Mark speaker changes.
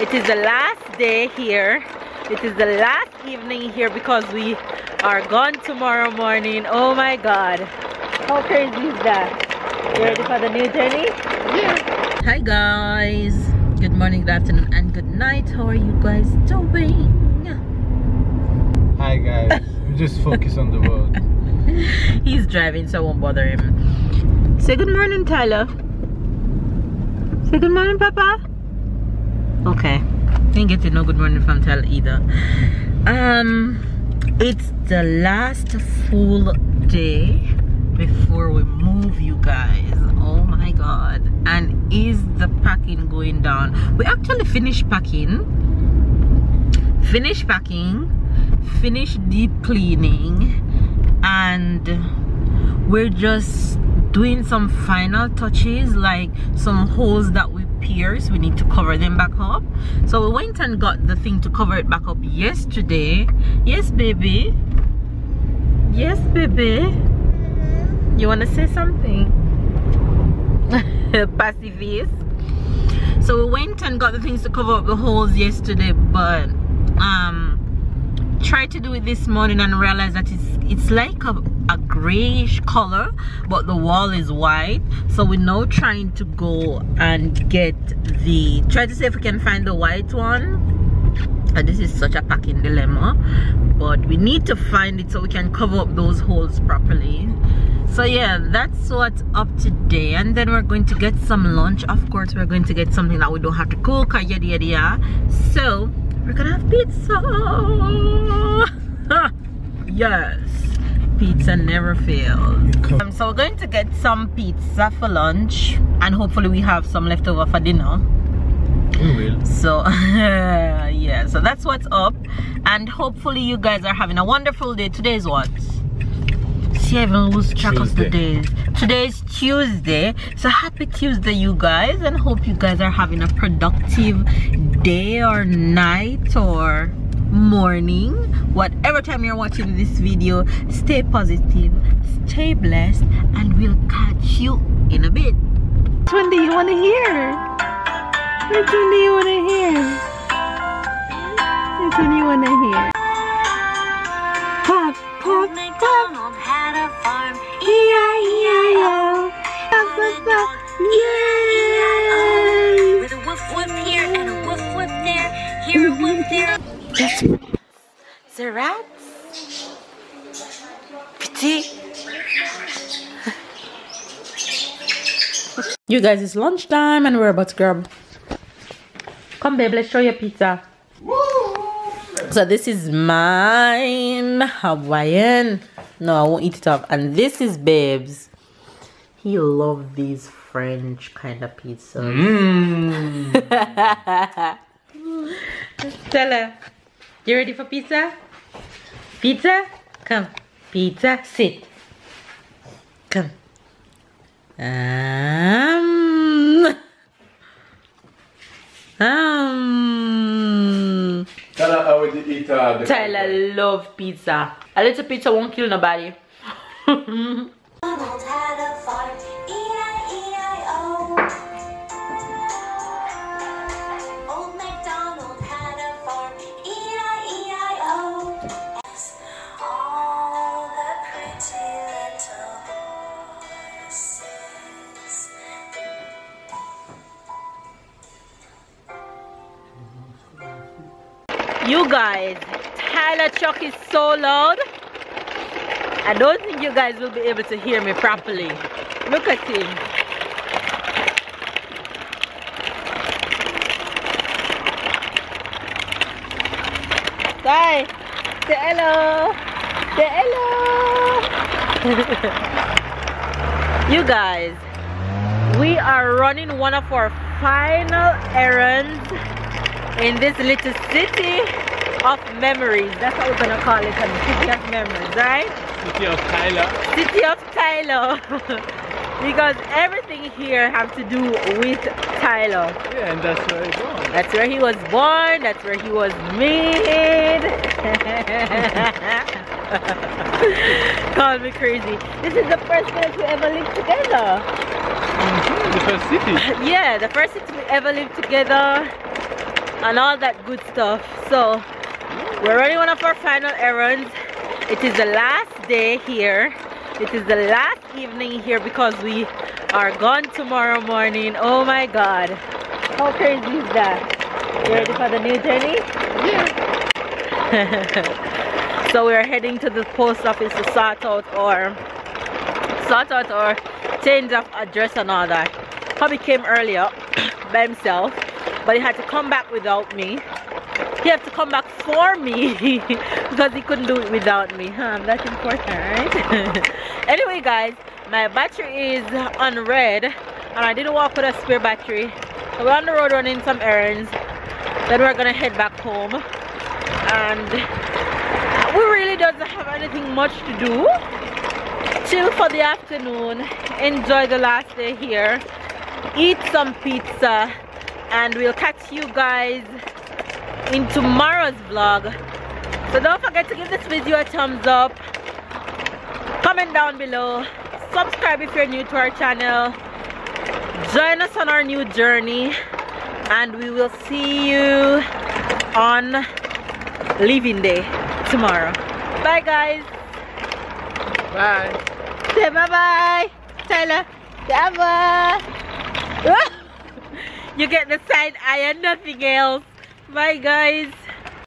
Speaker 1: It is the last day here. It is the last evening here because we are gone tomorrow morning. Oh my god. How crazy is that? You ready for the new journey? Yeah. Hi guys. Good morning, good afternoon, and good night. How are you guys doing?
Speaker 2: Hi guys. We just focus on the road.
Speaker 1: He's driving, so I won't bother him. Say good morning, Tyler. Say good morning, Papa. Okay. Didn't get to know good morning from Tyler either. It's the last full day before we move, you guys. Oh my god. And is the packing going down? We actually finished packing, finished deep cleaning, and we're just doing some final touches, like some holes that we pierced. We need to cover them back up. So we went and got the thing to cover it back up yesterday. Yes baby, yes baby. You want to say something? Pacifist. So we went and got the things to cover up the holes yesterday, but tried to do it this morning and realized that it's like a grayish color, but the wall is white. So we're now trying to go and try to see if we can find the white one. And this is such a packing dilemma, but we need to find it so we can cover up those holes properly. So yeah, that's what's up today. And then we're going to get some lunch. Of course, we're going to get something that we don't have to cook, yada yada yada. So we're gonna have pizza. Yes, pizza never fails. So we're going to get some pizza for lunch, and hopefully we have some left over for dinner.
Speaker 2: We will.
Speaker 1: So yeah, so that's what's up, and hopefully you guys are having a wonderful day. Today is what? See, I even lose track of the days. Today is Tuesday, so happy Tuesday you guys, and hope you guys are having a productive day or night or morning, whatever time you're watching this video. Stay positive, stay blessed, and we'll catch you in a bit. Which one do you want to hear? Which one do you want to hear? Which one do you want to hear? Pop, pop, McDonald had a farm. E-I-E-I-O. Yay! With a woof woof here and a woof woof there. Here a woof there. The rats. Petit. You guys, it's lunchtime and we're about to grab. Come babe, let's show you pizza. So this is mine, Hawaiian. No, I won't eat it up. And this is babe's. He loves these French kind of pizzas. Stella, you ready for pizza? Pizza? Come. Pizza, sit. Come.
Speaker 2: Tyler already eat the
Speaker 1: Tyler love pizza. A little pizza won't kill nobody.
Speaker 3: McDonald had a farm, E-I-E-I-O. Old MacDonald had a farm, E-I-E-I-O. All the pretty little horses.
Speaker 1: You guys, Tyler truck is so loud. I don't think you guys will be able to hear me properly. Look at him. Bye. Say hello. Say hello. You guys, we are running one of our final errands in this little city of memories. That's what we're gonna call it, a city of memories, right?
Speaker 2: City of Tyler.
Speaker 1: City of Tyler. Because everything here has to do with Tyler.
Speaker 2: Yeah, and that's where he's born.
Speaker 1: That's where he was born, that's where he was made. Call me crazy. This is the first place we ever lived together.
Speaker 2: The first city?
Speaker 1: Yeah, the first city we ever lived together. and all that good stuff. So we're running one of our final errands. It is the last day here. It is the last evening here because we are gone tomorrow morning. Oh my god, how crazy is that? You ready for the new journey?
Speaker 2: Yeah.
Speaker 1: So we're heading to the post office to sort out our change of address and all that. Hubby came earlier by himself, but he had to come back without me. He had to come back for me because he couldn't do it without me. That's important, right? Anyway guys, my battery is on red and I didn't walk with a spare battery. So we're on the road running some errands. Then we're gonna head back home. And we really doesn't have anything much to do. Chill for the afternoon. Enjoy the last day here. Eat some pizza. And we'll catch you guys in tomorrow's vlog. So don't forget to give this video a thumbs up, comment down below, subscribe if you're new to our channel, join us on our new journey, and we will see you on leaving day tomorrow. Bye guys.
Speaker 2: Bye.
Speaker 1: Say bye bye, Tyler. Bye bye. You get the side eye and nothing else. Bye guys.